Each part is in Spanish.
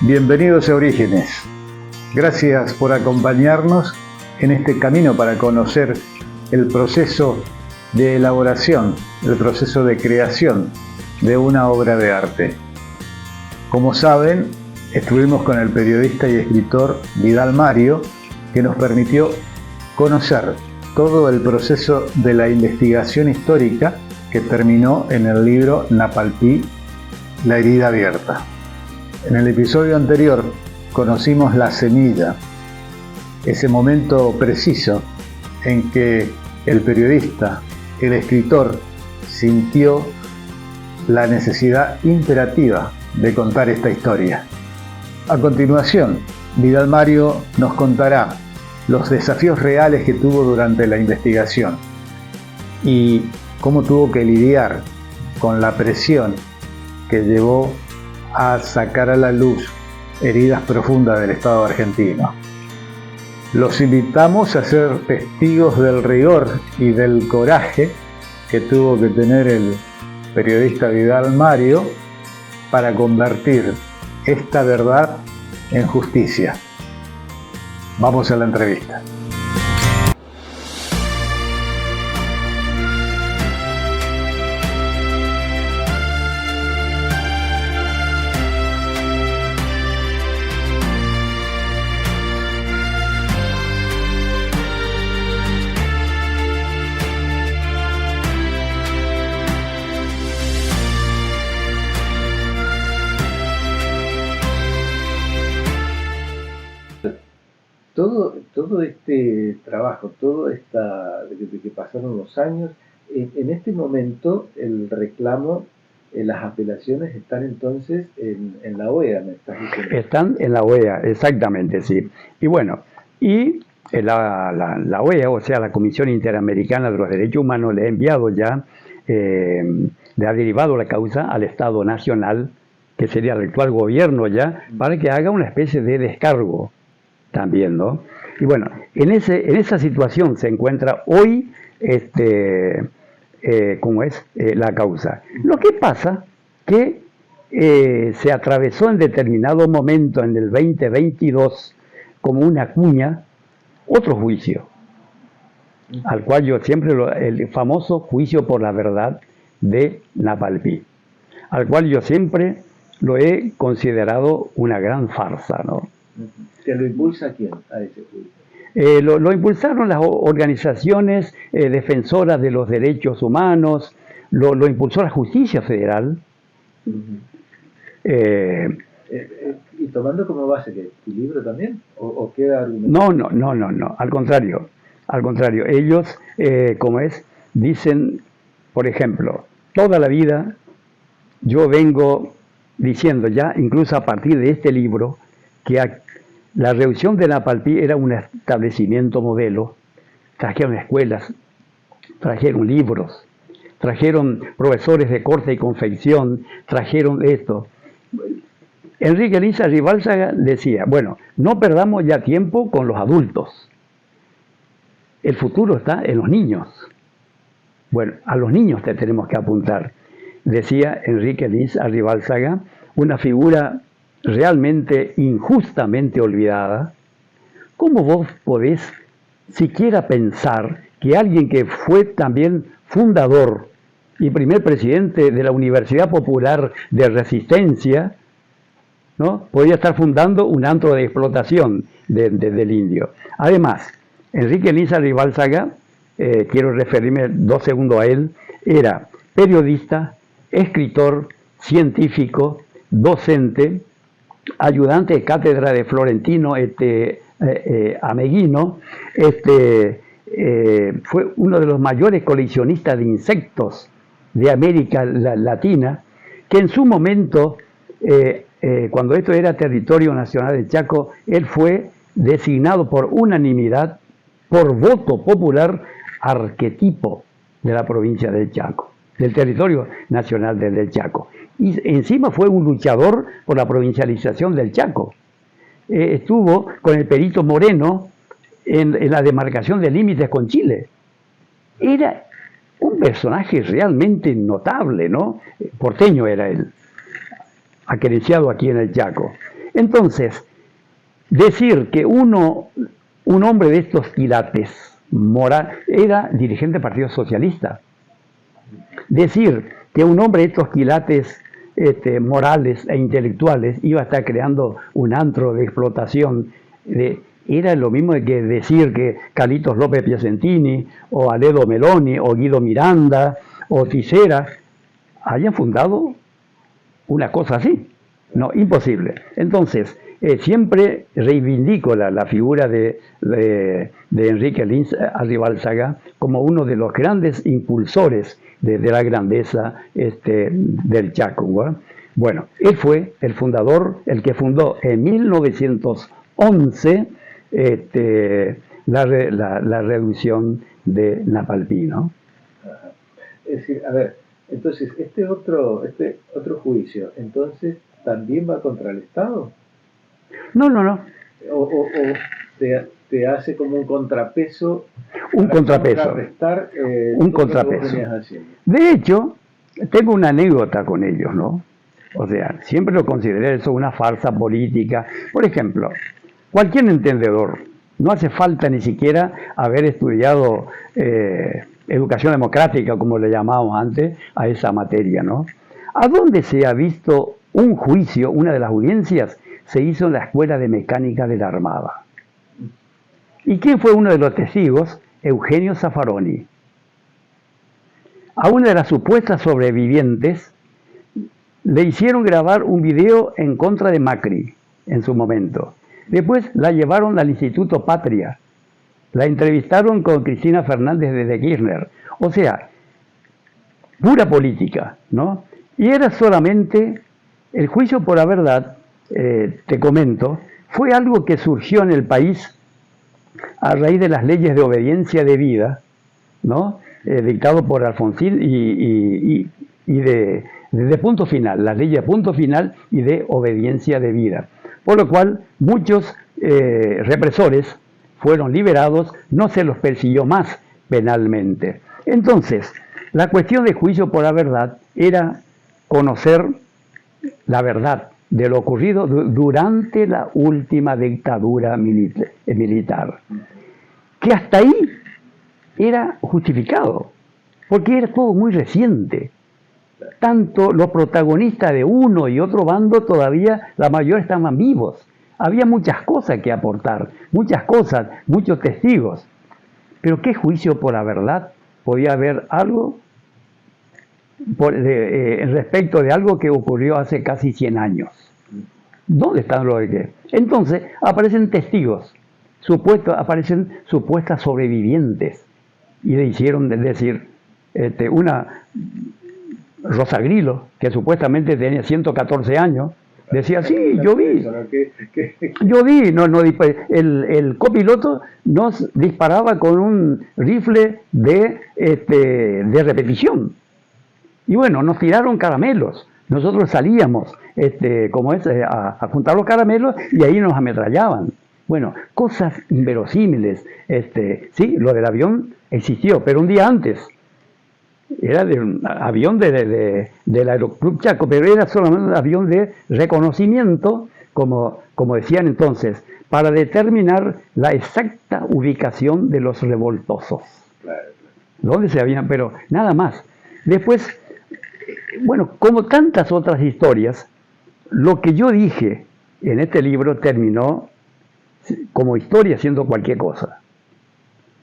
Bienvenidos a Orígenes. Gracias por acompañarnos en este camino para conocer el proceso de elaboración, el proceso de creación de una obra de arte. Como saben, estuvimos con el periodista y escritor Vidal Mario, que nos permitió conocer todo el proceso de la investigación histórica que terminó en el libro Napalpí, La herida abierta. En el episodio anterior conocimos la semilla, ese momento preciso en que el periodista, el escritor, sintió la necesidad imperativa de contar esta historia. A continuación, Vidal Mario nos contará los desafíos reales que tuvo durante la investigación y cómo tuvo que lidiar con la presión que llevó a sacar a la luz heridas profundas del Estado argentino. Los invitamos a ser testigos del rigor y del coraje que tuvo que tener el periodista Vidal Mario para convertir esta verdad en justicia. Vamos a la entrevista. Todo este trabajo, de que pasaron los años, en este momento el reclamo, las apelaciones están entonces en la OEA, ¿me estás diciendo? Están en la OEA, exactamente, sí. Y bueno, la OEA, o sea, la Comisión Interamericana de los Derechos Humanos, le ha enviado ya, le ha derivado la causa al Estado Nacional, que sería el actual gobierno ya, para que haga una especie de descargo también, ¿no? Y bueno, en esa situación se encuentra hoy la causa. Lo que pasa que se atravesó en determinado momento, en el 2022, como una cuña, otro juicio, al cual yo siempre, el famoso juicio por la verdad de Napalpí, al cual yo siempre lo he considerado una gran farsa, ¿no? ¿Que lo impulsa quién a ese juicio? Lo impulsaron las organizaciones defensoras de los derechos humanos, lo impulsó la justicia federal. ¿Y tomando como base que tu libro también? ¿O queda argumentado? No, al contrario. Ellos, dicen, por ejemplo, toda la vida yo vengo diciendo ya, incluso a partir de este libro, que la reducción de Napalpí era un establecimiento modelo. Trajeron escuelas, trajeron libros, trajeron profesores de corte y confección, trajeron esto. Enrique Lins Arribálzaga decía, bueno, no perdamos ya tiempo con los adultos. El futuro está en los niños. Bueno, a los niños te tenemos que apuntar. Decía Enrique Lins Arribálzaga, una figura realmente injustamente olvidada. ¿Cómo vos podés siquiera pensar que alguien que fue también fundador y primer presidente de la Universidad Popular de Resistencia, ¿no?, podía estar fundando un antro de explotación del indio? Además, Enrique Lins Arribálzaga, quiero referirme 2 segundos a él, era periodista, escritor, científico, docente, ayudante de cátedra de Florentino Ameguino, fue uno de los mayores coleccionistas de insectos de América Latina, que en su momento, cuando esto era territorio nacional de Chaco, él fue designado por unanimidad, por voto popular, arquetipo de la provincia del Chaco, del territorio nacional del Chaco. Y encima fue un luchador por la provincialización del Chaco. Estuvo con el Perito Moreno en la demarcación de límites con Chile. Era un personaje realmente notable, ¿no? Porteño era él, aquerenciado aquí en el Chaco. Entonces, decir que un hombre de estos quilates, era dirigente del Partido Socialista, decir que un hombre de estos quilates morales e intelectuales iba a estar creando un antro de explotación, era lo mismo que decir que Carlitos López Piacentini, o Aledo Meloni, o Guido Miranda, o Tisera, hayan fundado una cosa así. No, imposible. Entonces, siempre reivindico la figura de Enrique Lins Arribalzaga como uno de los grandes impulsores de la grandeza del Chaco, ¿no? Bueno, él fue el fundador, el que fundó en 1911 la reducción de Napalpí, ¿no? Es decir, a ver, entonces este otro juicio, entonces también va contra el Estado. No. O te hace como un contrapeso. Un contrapeso. Un contrapeso. De hecho, tengo una anécdota con ellos, ¿no? O sea, siempre lo consideré eso una farsa política. Por ejemplo, cualquier entendedor, no hace falta ni siquiera haber estudiado educación democrática, como le llamábamos antes, a esa materia, ¿no? ¿A dónde se ha visto un juicio, una de las audiencias, se hizo en la Escuela de Mecánica de la Armada? ¿Y quién fue uno de los testigos? Eugenio Zaffaroni. A una de las supuestas sobrevivientes le hicieron grabar un video en contra de Macri en su momento. Después la llevaron al Instituto Patria. La entrevistaron con Cristina Fernández de Kirchner. O sea, pura política, ¿no? Y era solamente el juicio por la verdad, te comento, fue algo que surgió en el país a raíz de las leyes de obediencia debida, ¿no? Dictado por Alfonsín y de punto final, las leyes de punto final y de obediencia debida. Por lo cual, muchos represores fueron liberados, no se los persiguió más penalmente. Entonces, la cuestión de juicio por la verdad era conocer la verdad de lo ocurrido durante la última dictadura militar, que hasta ahí era justificado, porque era todo muy reciente. Tanto los protagonistas de uno y otro bando todavía, la mayoría estaban vivos. Había muchas cosas que aportar, muchas cosas, muchos testigos. Pero ¿qué juicio por la verdad? Podía haber algo respecto de algo que ocurrió hace casi 100 años. ¿Dónde están los de qué? Entonces aparecen testigos, aparecen supuestas sobrevivientes, y le hicieron decir, una Rosa Grillo, que supuestamente tenía 114 años, decía, sí, yo vi, el copiloto nos disparaba con un rifle de repetición. Y bueno, nos tiraron caramelos. Nosotros salíamos, a juntar los caramelos y ahí nos ametrallaban. Bueno, cosas inverosímiles. Sí, lo del avión existió, pero un día antes. Era de un avión del Aeroclub Chaco, pero era solamente un avión de reconocimiento, como decían entonces, para determinar la exacta ubicación de los revoltosos. ¿Dónde se habían? Pero nada más. Después, bueno, como tantas otras historias, lo que yo dije en este libro terminó como historia siendo cualquier cosa.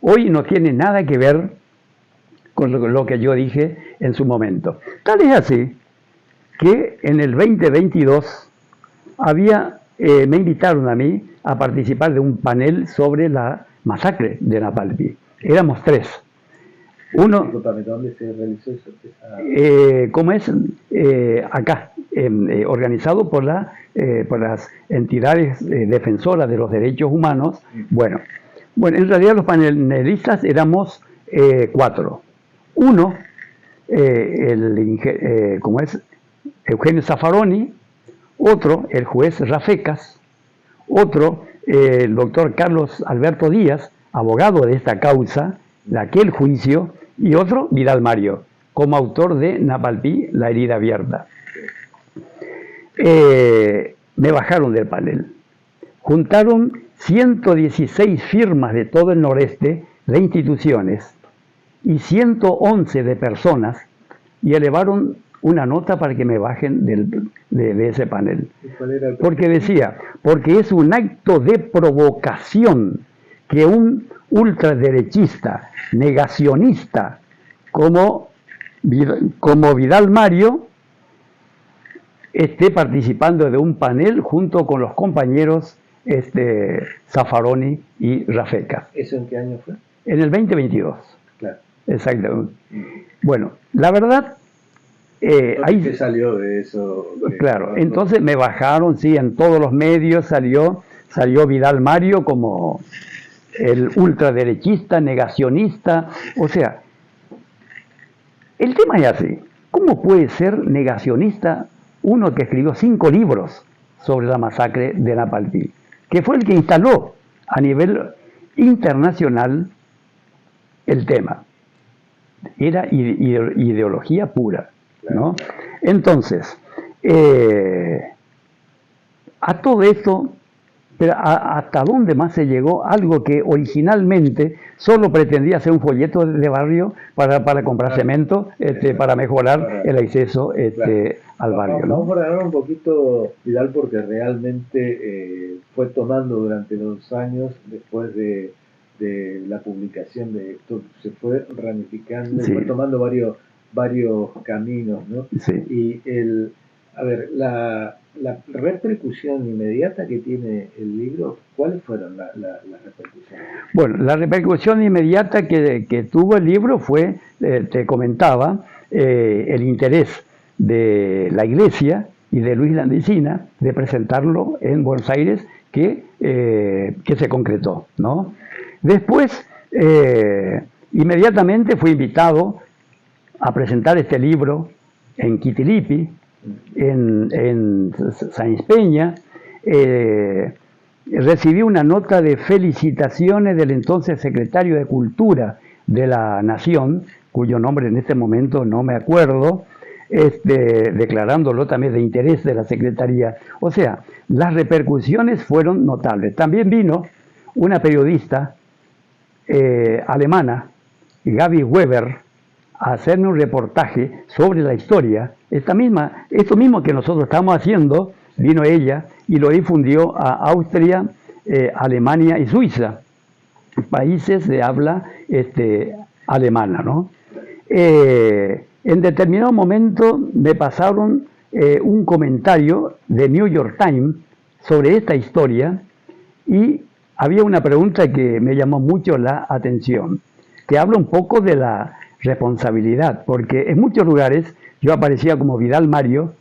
Hoy no tiene nada que ver con lo que yo dije en su momento. Tal es así que en el 2022 me invitaron a mí a participar de un panel sobre la masacre de Napalpí. Éramos 3. Uno, ¿dónde se realizó eso? ¿Cómo es? Acá, organizado por las entidades defensoras de los derechos humanos. Bueno, en realidad los panelistas éramos 4. Uno, ¿cómo es? Eugenio Zaffaroni. Otro, el juez Rafecas. Otro, el doctor Carlos Alberto Díaz, abogado de esta causa, de aquel juicio, y otro, Vidal Mario, como autor de Napalpí, la herida abierta. me bajaron del panel. Juntaron 116 firmas de todo el noreste de instituciones y 111 de personas y elevaron una nota para que me bajen de ese panel. Porque decía, porque es un acto de provocación que un ultraderechista, negacionista, como Vidal Mario, esté participando de un panel junto con los compañeros Zaffaroni y Rafecas. ¿Eso en qué año fue? En el 2022. Claro. Exactamente. Bueno, la verdad... ahí ¿qué salió de eso? Claro, entonces me bajaron, sí, en todos los medios salió Vidal Mario como el ultraderechista, negacionista, o sea, el tema es así, ¿cómo puede ser negacionista uno que escribió 5 libros sobre la masacre de Napalpí, que fue el que instaló a nivel internacional el tema? Era ideología pura, ¿no? Entonces, a todo esto, pero ¿hasta dónde más se llegó? Algo que originalmente solo pretendía ser un folleto de barrio para comprar cemento, para mejorar el acceso al barrio, ¿no? Vamos a hablar un poquito, Vidal, porque realmente fue tomando durante los años, después de la publicación de esto, se fue ramificando, sí, fue tomando varios caminos, ¿no? Sí. Y la repercusión inmediata que tiene el libro, ¿cuáles fueron las repercusiones? Bueno, la repercusión inmediata que tuvo el libro fue, te comentaba, el interés de la Iglesia y de Luis Landicina de presentarlo en Buenos Aires, que se concretó, ¿no? Después, inmediatamente fui invitado a presentar este libro en Quitilipi, en Sáenz Peña. Recibí una nota de felicitaciones del entonces secretario de Cultura de la Nación, cuyo nombre en este momento no me acuerdo, declarándolo también de interés de la Secretaría. O sea, las repercusiones fueron notables. También vino una periodista alemana, Gaby Weber, a hacerme un reportaje sobre la historia. Esto mismo que nosotros estamos haciendo, vino ella y lo difundió a Austria, Alemania y Suiza, países de habla alemana, ¿no? En determinado momento me pasaron un comentario de New York Times sobre esta historia y había una pregunta que me llamó mucho la atención, que habla un poco de la responsabilidad, porque en muchos lugares yo aparecía como Vidal Mario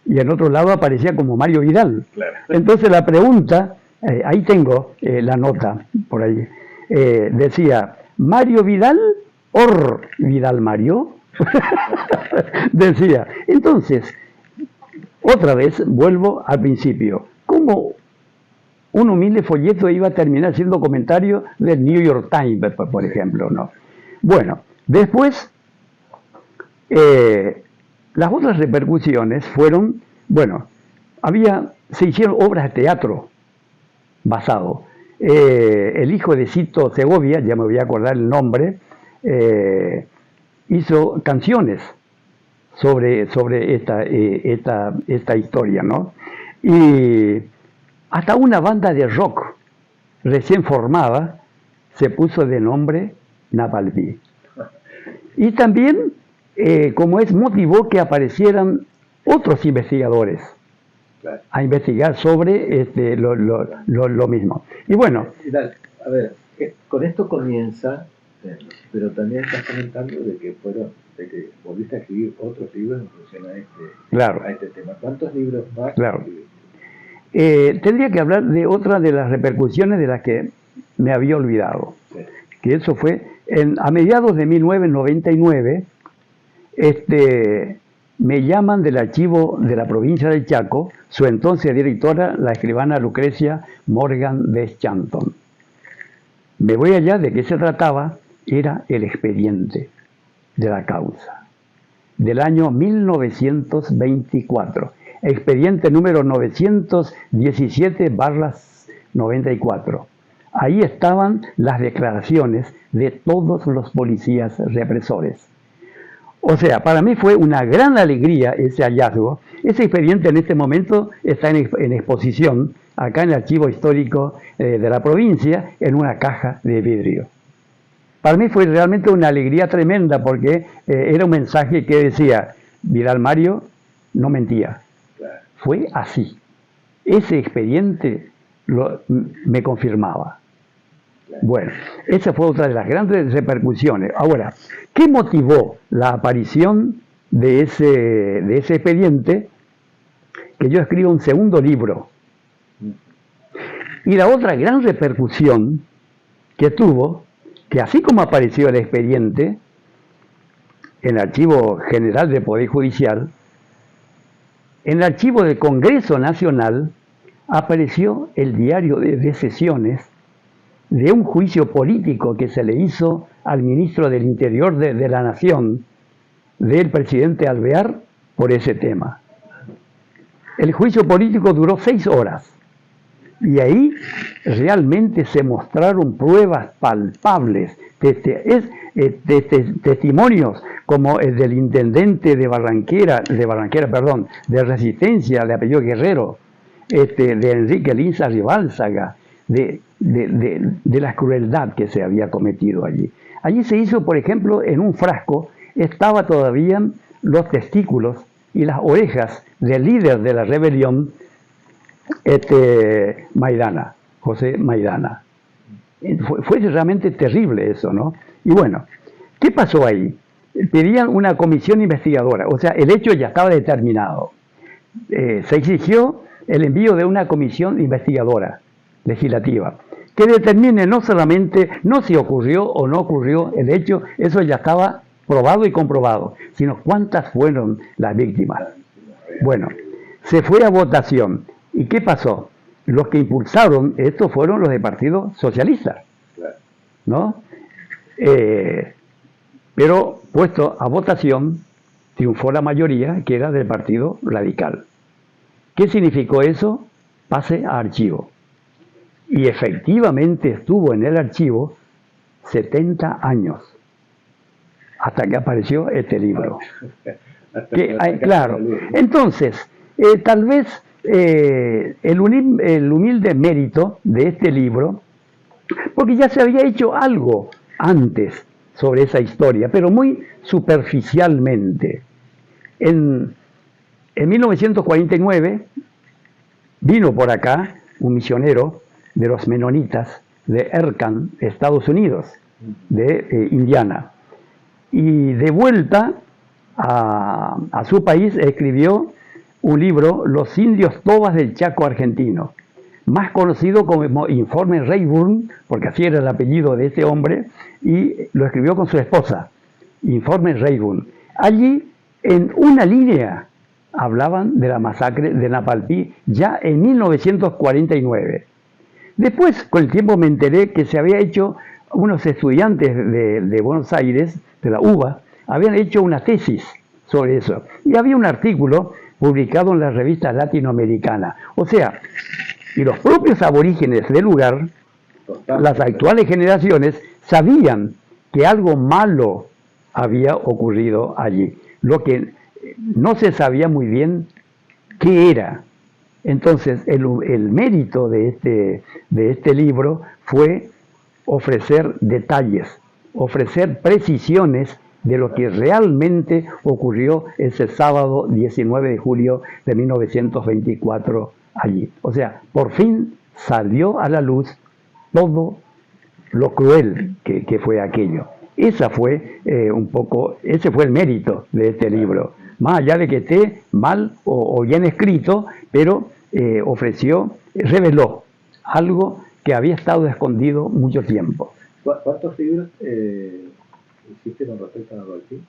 y en otro lado aparecía como Mario Vidal. Claro. Entonces la pregunta, ahí tengo la nota por ahí, decía, ¿Mario Vidal o Vidal Mario? Decía. Entonces, otra vez vuelvo al principio. ¿Cómo un humilde folleto iba a terminar siendo comentario del New York Times, por ejemplo, ¿no? Bueno, después, las otras repercusiones fueron, bueno, se hicieron obras de teatro basado. El hijo de Cito Segovia, ya me voy a acordar el nombre, hizo canciones sobre esta historia, ¿no? Y hasta una banda de rock recién formada se puso de nombre Napalpí. Y también, motivó que aparecieron otros investigadores a investigar sobre lo mismo. Y bueno. A ver, con esto comienza, pero también estás comentando de que volviste a escribir otros libros en función a este tema. ¿Cuántos libros más? Claro. Tendría que hablar de otra de las repercusiones de las que me había olvidado. Sí. Que eso fue a mediados de 1999, me llaman del archivo de la provincia del Chaco, su entonces directora, la escribana Lucrecia Morgan Deschanton. Me voy allá, ¿de qué se trataba? Era el expediente de la causa del año 1924. expediente número 917/94. Ahí estaban las declaraciones de todos los policías represores. O sea, para mí fue una gran alegría ese hallazgo. Ese expediente en este momento está en exposición acá en el archivo histórico de la provincia, en una caja de vidrio. Para mí fue realmente una alegría tremenda porque era un mensaje que decía, Vidal Mario no mentía. Fue así. Ese expediente me confirmaba. Bueno, esa fue otra de las grandes repercusiones. Ahora, ¿qué motivó la aparición de ese expediente? Que yo escribo un segundo libro. Y la otra gran repercusión que tuvo, que así como apareció el expediente en el Archivo General del Poder Judicial, en el Archivo del Congreso Nacional apareció el diario de sesiones de un juicio político que se le hizo al ministro del Interior de la Nación, del presidente Alvear, por ese tema. El juicio político duró 6 horas y ahí realmente se mostraron pruebas palpables, testimonios como el del intendente de Resistencia, de apellido Guerrero, de Enrique Linza Ribálzaga, de la crueldad que se había cometido allí. Allí se hizo, por ejemplo, en un frasco, estaba todavía los testículos y las orejas del líder de la rebelión, Maidana, José Maidana. Fue realmente terrible eso, ¿no? Y bueno, ¿qué pasó ahí? Pedían una comisión investigadora, o sea, el hecho ya estaba determinado. Se exigió el envío de una comisión investigadora legislativa, que determine no solamente no si ocurrió o no ocurrió el hecho, eso ya estaba probado y comprobado, sino cuántas fueron las víctimas. Bueno, se fue a votación. ¿Y qué pasó? Los que impulsaron esto fueron los del Partido Socialista, ¿no? Pero puesto a votación, triunfó la mayoría, que era del Partido Radical. ¿Qué significó eso? Pase a archivo. Y efectivamente estuvo en el archivo 70 años, hasta que apareció este libro. Claro, entonces, tal vez el humilde mérito de este libro, porque ya se había hecho algo antes sobre esa historia, pero muy superficialmente. En 1949 vino por acá un misionero de los menonitas de Erkan, Estados Unidos, de Indiana. Y de vuelta a su país escribió un libro, Los indios tobas del Chaco argentino, más conocido como Informe Rayburn, porque así era el apellido de este hombre, y lo escribió con su esposa, Informe Rayburn. Allí, en una línea, hablaban de la masacre de Napalpí ya en 1949. Después, con el tiempo me enteré que se había hecho, unos estudiantes de Buenos Aires, de la UBA, habían hecho una tesis sobre eso. Y había un artículo publicado en la revista latinoamericana. O sea, y los propios aborígenes del lugar, las actuales generaciones, sabían que algo malo había ocurrido allí. Lo que no se sabía muy bien qué era. Entonces, el mérito de este libro fue ofrecer detalles, ofrecer precisiones de lo que realmente ocurrió ese sábado 19 de julio de 1924 allí. O sea, por fin salió a la luz todo lo cruel que fue aquello. Ese fue el mérito de este libro. Más allá de que esté mal o bien escrito, pero reveló algo que había estado escondido mucho tiempo. ¿Cuántos libros hiciste con respecto a Napalpí?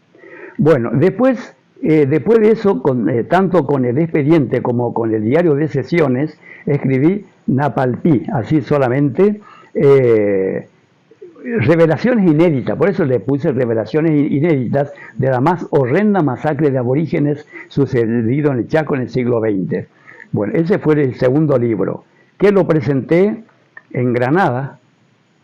Bueno, después de eso, tanto con el expediente como con el diario de sesiones, escribí Napalpí, así solamente, revelaciones inéditas, por eso le puse revelaciones inéditas de la más horrenda masacre de aborígenes sucedido en el Chaco en el siglo XX. Bueno, ese fue el segundo libro, que lo presenté en Granada,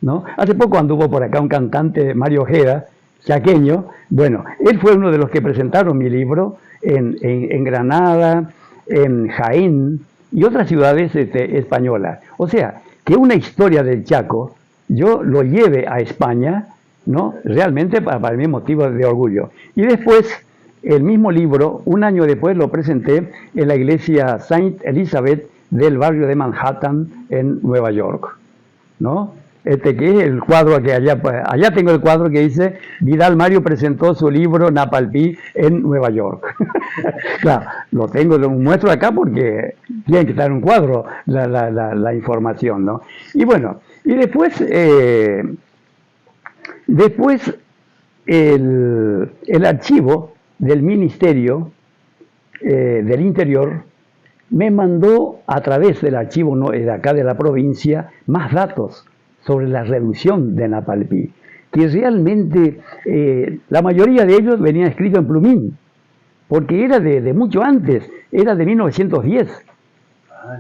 ¿no? Hace poco anduvo por acá un cantante, Mario Ojeda, chaqueño. Bueno, él fue uno de los que presentaron mi libro en Granada, en Jaén y otras ciudades españolas. O sea, que una historia del Chaco yo lo lleve a España, ¿no? Realmente para mí es motivo de orgullo. Y después, el mismo libro, un año después, lo presenté en la iglesia Saint Elizabeth del barrio de Manhattan en Nueva York, ¿no? Que es el cuadro que allá tengo el cuadro que dice Vidal Mario presentó su libro Napalpí en Nueva York. Claro, lo tengo, lo muestro acá porque tiene que estar en un cuadro la información, ¿no? Y bueno, y después el archivo del Ministerio del Interior me mandó a través del archivo de acá de la provincia más datos sobre la reducción de Napalpí, que realmente la mayoría de ellos venía escrito en plumín, porque era de mucho antes, era de 1910,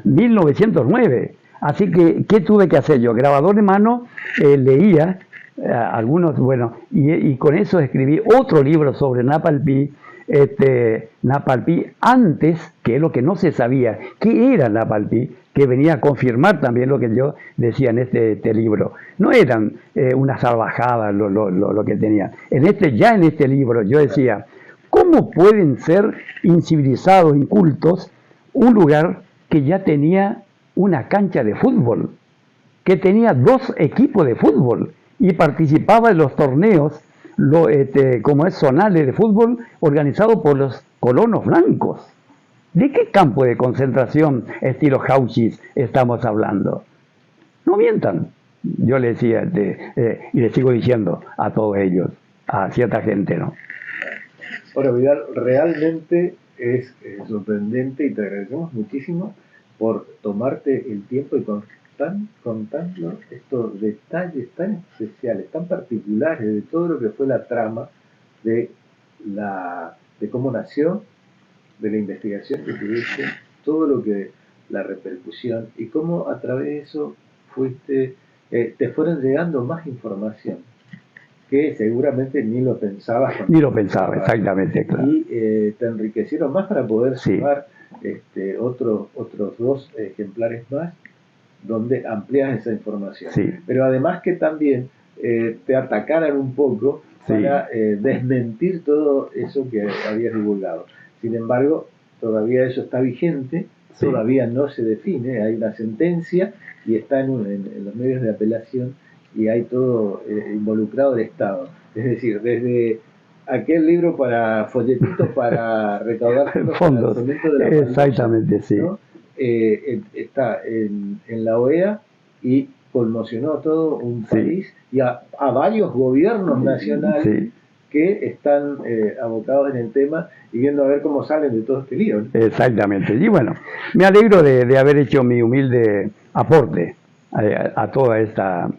1909. Así que, ¿qué tuve que hacer yo? Grabador de mano, leía algunos, bueno, y con eso escribí otro libro sobre Napalpí, Napalpí antes, que es lo que no se sabía, qué era Napalpí, que venía a confirmar también lo que yo decía en este libro. No eran una salvajada lo que tenían. Ya en este libro yo decía, ¿cómo pueden ser incivilizados, incultos, un lugar que ya tenía una cancha de fútbol, que tenía 2 equipos de fútbol y participaba en los torneos como es zonales de fútbol organizados por los colonos blancos? ¿De qué campo de concentración estilo Auschwitz estamos hablando? No mientan. Yo le decía, y le sigo diciendo a todos ellos, a cierta gente, ¿no? Ahora, Vidal, realmente es sorprendente y te agradecemos muchísimo por tomarte el tiempo y contando estos detalles tan especiales, tan particulares de todo lo que fue la trama de cómo nació, de la investigación que tuviste, todo lo que la repercusión y cómo a través de eso te fueron llegando más información que seguramente ni lo pensabas. Ni lo pensaba, exactamente, claro. Y te enriquecieron más para poder sumar otros 2 ejemplares más donde amplías esa información. Sí. Pero además que también te atacaran un poco para desmentir todo eso que habías divulgado. Sin embargo, todavía eso está vigente, todavía no se define, hay una sentencia y está en los medios de apelación y hay todo involucrado el Estado. Es decir, desde aquel libro para folletitos para recaudar fondos, de la exactamente, sí. ¿no? Está en la OEA y conmocionó a todo un país y a varios gobiernos nacionales que están abocados en el tema y viendo a ver cómo salen de todo este lío, ¿no? Exactamente. Y bueno, me alegro de haber hecho mi humilde aporte a toda esta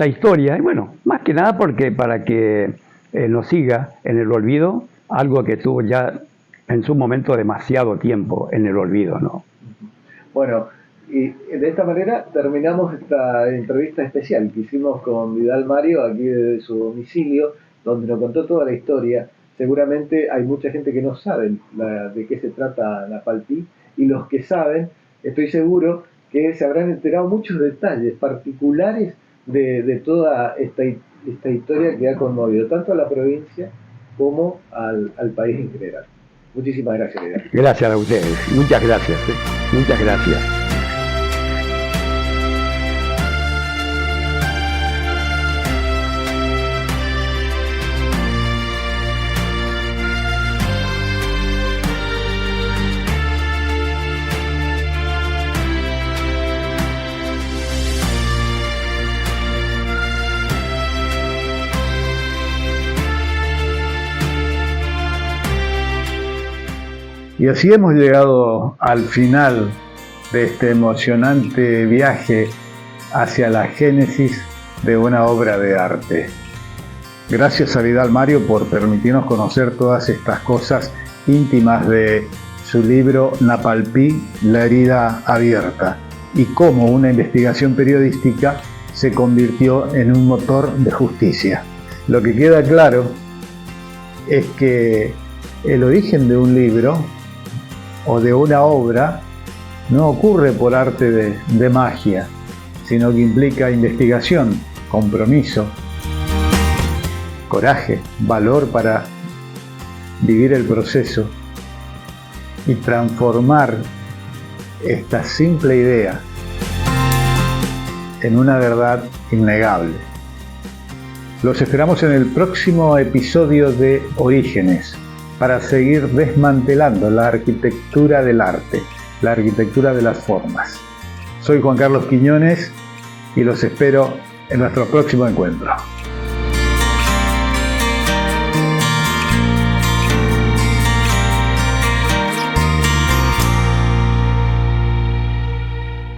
historia. Y bueno, más que nada porque para que no siga en el olvido algo que tuvo ya en su momento demasiado tiempo en el olvido, ¿no? Bueno, y de esta manera terminamos esta entrevista especial que hicimos con Vidal Mario aquí desde su domicilio, donde nos contó toda la historia. Seguramente hay mucha gente que no sabe de qué se trata Napalpí, y los que saben, estoy seguro que se habrán enterado muchos detalles particulares de toda esta historia que ha conmovido tanto a la provincia como al país en general. Muchísimas gracias, Vidal. Gracias a ustedes, muchas gracias, muchas gracias. Y así hemos llegado al final de este emocionante viaje hacia la génesis de una obra de arte. Gracias a Vidal Mario por permitirnos conocer todas estas cosas íntimas de su libro Napalpí, la herida abierta, y cómo una investigación periodística se convirtió en un motor de justicia. Lo que queda claro es que el origen de un libro o de una obra no ocurre por arte de magia, sino que implica investigación, compromiso, coraje, valor para vivir el proceso y transformar esta simple idea en una verdad innegable. Los esperamos en el próximo episodio de Orígenes para seguir desmantelando la arquitectura del arte, la arquitectura de las formas. Soy Juan Carlos Quiñones y los espero en nuestro próximo encuentro.